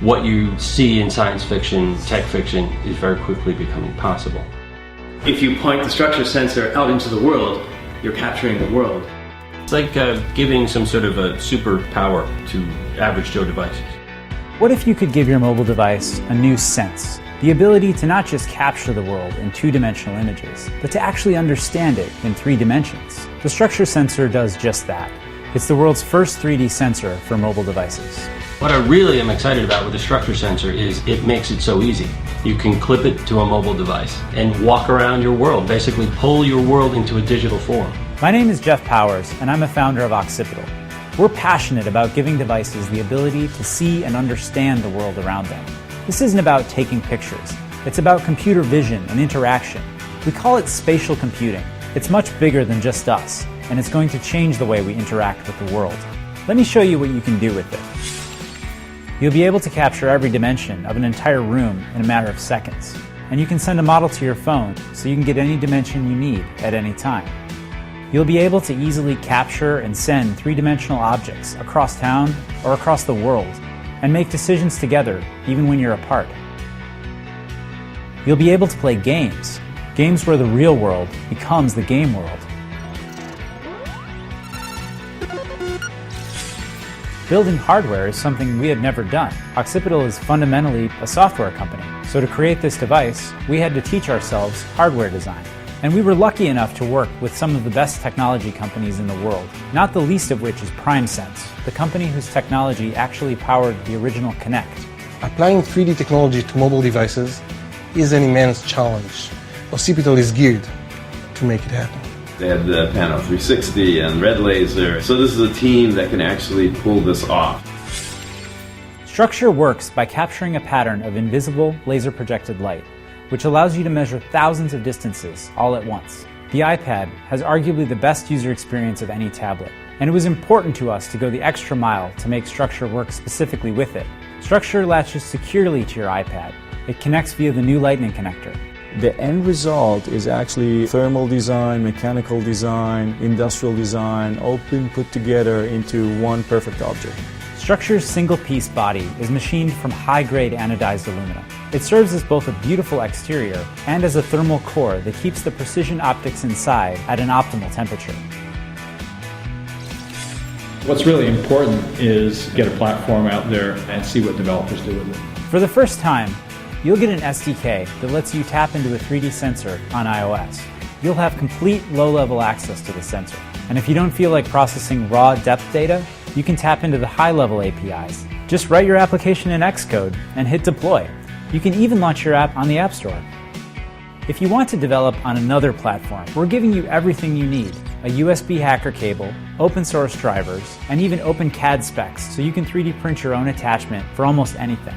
what you see in science fiction, tech fiction, is very quickly becoming possible. If you point the structure sensor out into the world, you're capturing the world. It's like giving some sort of a superpower to average Joe devices. What if you could give your mobile device a new sense? The ability to not just capture the world in two-dimensional images, but to actually understand it in 3 dimensions. The structure sensor does just that. It's the world's first 3D sensor for mobile devices. What I really am excited about with the structure sensor is it makes it so easy. You can clip it to a mobile device and walk around your world, basically pull your world into a digital form. My name is Jeff Powers, and I'm a founder of Occipital. We're passionate about giving devices the ability to see and understand the world around them. This isn't about taking pictures. It's about computer vision and interaction. We call it spatial computing. It's much bigger than just us, and it's going to change the way we interact with the world. Let me show you what you can do with it. You'll be able to capture every dimension of an entire room in a matter of seconds. And you can send a model to your phone so you can get any dimension you need at any time. You'll be able to easily capture and send 3-dimensional objects across town or across the world and make decisions together even when you're apart. You'll be able to play games where the real world becomes the game world. Building hardware is something we had never done. Occipital is fundamentally a software company, so to create this device, we had to teach ourselves hardware design. And we were lucky enough to work with some of the best technology companies in the world, not the least of which is PrimeSense, the company whose technology actually powered the original Kinect. Applying 3D technology to mobile devices is an immense challenge. Occipital is geared to make it happen. They had the Pano 360 and Red Laser, so this is a team that can actually pull this off. Structure works by capturing a pattern of invisible laser-projected light, which allows you to measure thousands of distances all at once. The iPad has arguably the best user experience of any tablet, and it was important to us to go the extra mile to make Structure work specifically with it. Structure latches securely to your iPad. It connects via the new Lightning connector. The end result is actually thermal design, mechanical design, industrial design, all being put together into one perfect object. Structure's single-piece body is machined from high-grade anodized aluminum. It serves as both a beautiful exterior and as a thermal core that keeps the precision optics inside at an optimal temperature. What's really important is get a platform out there and see what developers do with it. For the first time, you'll get an SDK that lets you tap into a 3D sensor on iOS. You'll have complete low-level access to the sensor. And if you don't feel like processing raw depth data, you can tap into the high-level APIs. Just write your application in Xcode and hit deploy. You can even launch your app on the App Store. If you want to develop on another platform, we're giving you everything you need: a USB hacker cable, open source drivers, and even open CAD specs so you can 3D print your own attachment for almost anything.